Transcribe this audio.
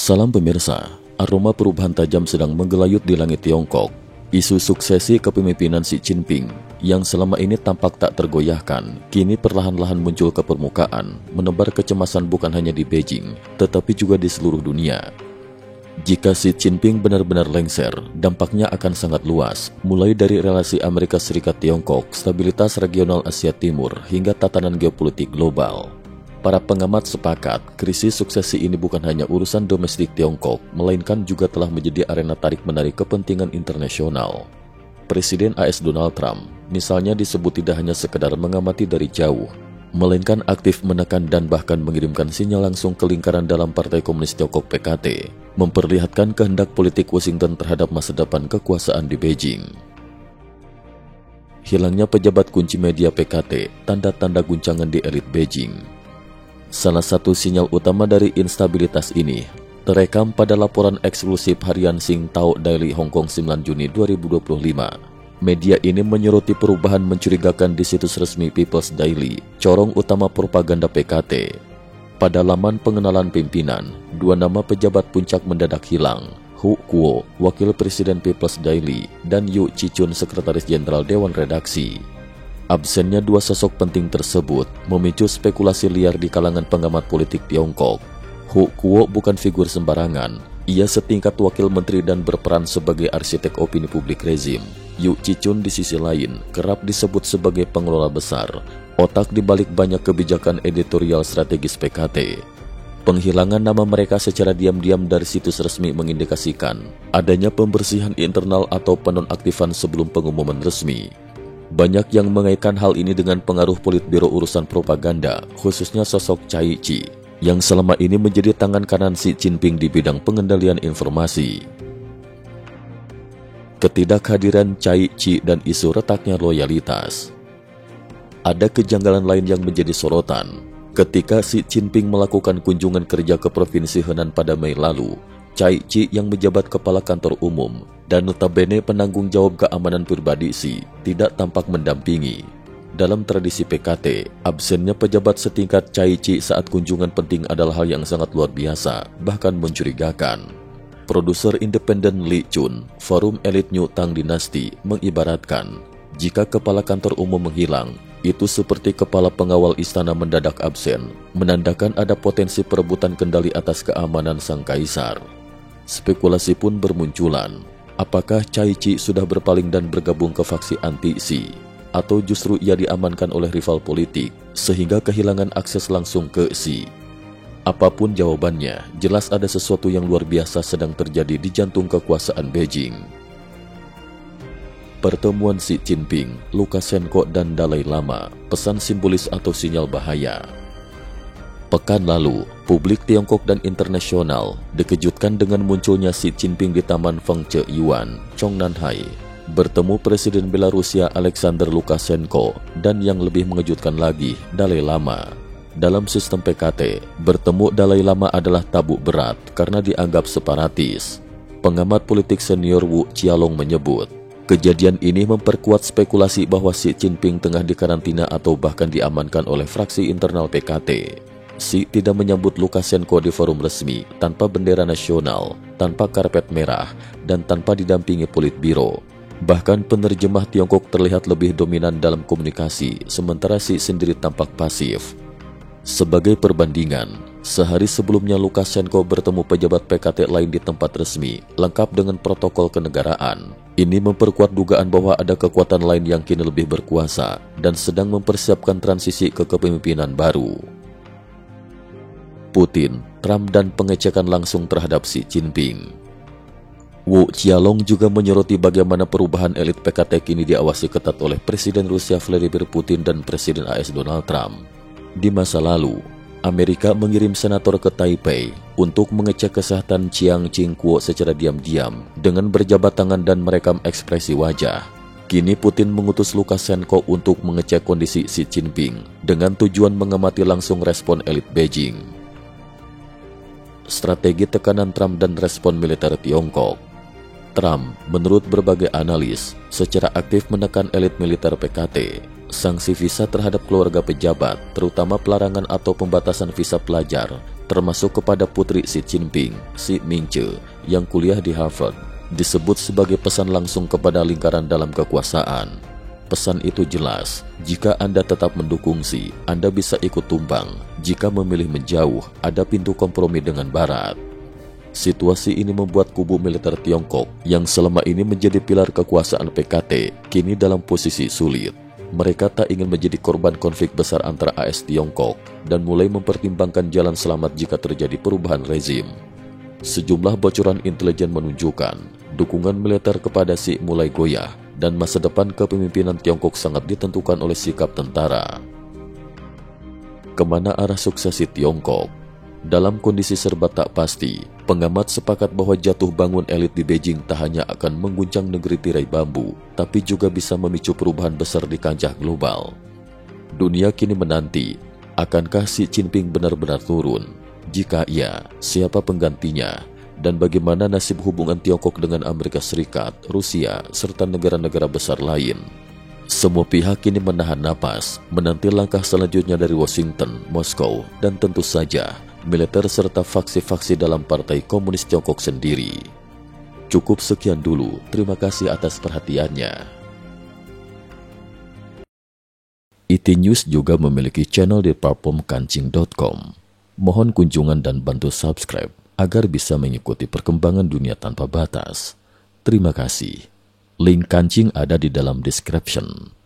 Salam pemirsa, aroma perubahan tajam sedang menggelayut di langit Tiongkok. Isu suksesi kepemimpinan Xi Jinping yang selama ini tampak tak tergoyahkan, kini perlahan-lahan muncul ke permukaan, menebar kecemasan bukan hanya di Beijing, tetapi juga di seluruh dunia. Jika Xi Jinping benar-benar lengser, dampaknya akan sangat luas, mulai dari relasi Amerika Serikat-Tiongkok, stabilitas regional Asia Timur, hingga tatanan geopolitik global. Para pengamat sepakat, krisis suksesi ini bukan hanya urusan domestik Tiongkok, melainkan juga telah menjadi arena tarik-menarik kepentingan internasional. Presiden AS Donald Trump, misalnya disebut tidak hanya sekedar mengamati dari jauh, melainkan aktif menekan dan bahkan mengirimkan sinyal langsung ke lingkaran dalam Partai Komunis Tiongkok PKT, memperlihatkan kehendak politik Washington terhadap masa depan kekuasaan di Beijing. Hilangnya pejabat kunci media PKT, tanda-tanda guncangan di elit Beijing. Salah satu sinyal utama dari instabilitas ini terekam pada laporan eksklusif harian Sing Tao Daily Hong Kong 9 Juni 2025. Media ini menyoroti perubahan mencurigakan di situs resmi People's Daily, corong utama propaganda PKT. Pada laman pengenalan pimpinan, dua nama pejabat puncak mendadak hilang, Hu Kuo, wakil presiden People's Daily, dan Yu Chichun, sekretaris jenderal Dewan Redaksi. Absennya dua sosok penting tersebut memicu spekulasi liar di kalangan pengamat politik Tiongkok. Hu Kuo bukan figur sembarangan. Ia setingkat wakil menteri dan berperan sebagai arsitek opini publik rezim. Yu Chichun di sisi lain kerap disebut sebagai pengelola besar, otak di balik banyak kebijakan editorial strategis PKT. Penghilangan nama mereka secara diam-diam dari situs resmi mengindikasikan adanya pembersihan internal atau penonaktifan sebelum pengumuman resmi. Banyak yang mengaitkan hal ini dengan pengaruh Politbiro urusan propaganda, khususnya sosok Cai Qi, yang selama ini menjadi tangan kanan Xi Jinping di bidang pengendalian informasi. Ketidakhadiran Cai Qi dan isu retaknya loyalitas. Ada kejanggalan lain yang menjadi sorotan. Ketika Xi Jinping melakukan kunjungan kerja ke Provinsi Henan pada Mei lalu, Cai Qi yang menjabat kepala kantor umum dan notabene penanggung jawab keamanan pribadi Xi tidak tampak mendampingi. Dalam tradisi PKT, absennya pejabat setingkat Cai Qi saat kunjungan penting adalah hal yang sangat luar biasa, bahkan mencurigakan. Produser independen Li Chun, Forum Elit New Tang Dynasty, mengibaratkan, jika kepala kantor umum menghilang, itu seperti kepala pengawal istana mendadak absen, menandakan ada potensi perebutan kendali atas keamanan sang kaisar. Spekulasi pun bermunculan. Apakah Cai Qi sudah berpaling dan bergabung ke faksi anti-Xi? Atau justru ia diamankan oleh rival politik, sehingga kehilangan akses langsung ke Xi? Apapun jawabannya, jelas ada sesuatu yang luar biasa sedang terjadi di jantung kekuasaan Beijing. Pertemuan Xi Jinping, Lukashenko, dan Dalai Lama, pesan simbolis atau sinyal bahaya. Pekan lalu, publik Tiongkok dan internasional dikejutkan dengan munculnya Xi Jinping di Taman Fengce Yuan, Chongnanhai, bertemu Presiden Belarusia Alexander Lukashenko, dan yang lebih mengejutkan lagi, Dalai Lama. Dalam sistem PKT, bertemu Dalai Lama adalah tabuk berat karena dianggap separatis. Pengamat politik senior Wu Qialong menyebut, kejadian ini memperkuat spekulasi bahwa Xi Jinping tengah dikarantina atau bahkan diamankan oleh fraksi internal PKT. Xi tidak menyambut Lukashenko di forum resmi, tanpa bendera nasional, tanpa karpet merah, dan tanpa didampingi Politbiro. Bahkan penerjemah Tiongkok terlihat lebih dominan dalam komunikasi, sementara Xi sendiri tampak pasif. Sebagai perbandingan, sehari sebelumnya Lukashenko bertemu pejabat PKT lain di tempat resmi, lengkap dengan protokol kenegaraan. Ini memperkuat dugaan bahwa ada kekuatan lain yang kini lebih berkuasa dan sedang mempersiapkan transisi ke kepemimpinan baru. Putin, Trump, dan pengecekan langsung terhadap Xi Jinping. Wu Qialong juga menyoroti bagaimana perubahan elit PKT kini diawasi ketat oleh Presiden Rusia Vladimir Putin dan Presiden AS Donald Trump. Di masa lalu, Amerika mengirim senator ke Taipei untuk mengecek kesehatan Chiang Ching-kuo secara diam-diam dengan berjabat tangan dan merekam ekspresi wajah. Kini Putin mengutus Lukashenko untuk mengecek kondisi Xi Jinping dengan tujuan mengamati langsung respon elit Beijing. Strategi tekanan Trump dan respon militer Tiongkok. Trump, menurut berbagai analis, secara aktif menekan elit militer PKT. Sanksi visa terhadap keluarga pejabat, terutama pelarangan atau pembatasan visa pelajar, termasuk kepada putri Xi Jinping, Xi Mingche, yang kuliah di Harvard, disebut sebagai pesan langsung kepada lingkaran dalam kekuasaan. Pesan itu jelas, jika Anda tetap mendukung Xi, Anda bisa ikut tumbang. Jika memilih menjauh, ada pintu kompromi dengan Barat. Situasi ini membuat kubu militer Tiongkok yang selama ini menjadi pilar kekuasaan PKT kini dalam posisi sulit. Mereka tak ingin menjadi korban konflik besar antara AS Tiongkok dan mulai mempertimbangkan jalan selamat jika terjadi perubahan rezim. Sejumlah bocoran intelijen menunjukkan dukungan militer kepada Xi mulai goyah dan masa depan kepemimpinan Tiongkok sangat ditentukan oleh sikap tentara. Kemana arah suksesi Tiongkok? Dalam kondisi serba tak pasti, pengamat sepakat bahwa jatuh bangun elit di Beijing tak hanya akan mengguncang negeri tirai bambu, tapi juga bisa memicu perubahan besar di kancah global. Dunia kini menanti, akankah Xi Jinping benar-benar turun? Jika iya, siapa penggantinya? Dan bagaimana nasib hubungan Tiongkok dengan Amerika Serikat, Rusia, serta negara-negara besar lain? Semua pihak kini menahan napas, menanti langkah selanjutnya dari Washington, Moskow, dan tentu saja militer serta faksi-faksi dalam Partai Komunis Tiongkok sendiri. Cukup sekian dulu, terima kasih atas perhatiannya. IT News juga memiliki channel di platform kancing.com. Mohon kunjungan dan bantu subscribe agar bisa mengikuti perkembangan dunia tanpa batas. Terima kasih. Link kancing ada di dalam description.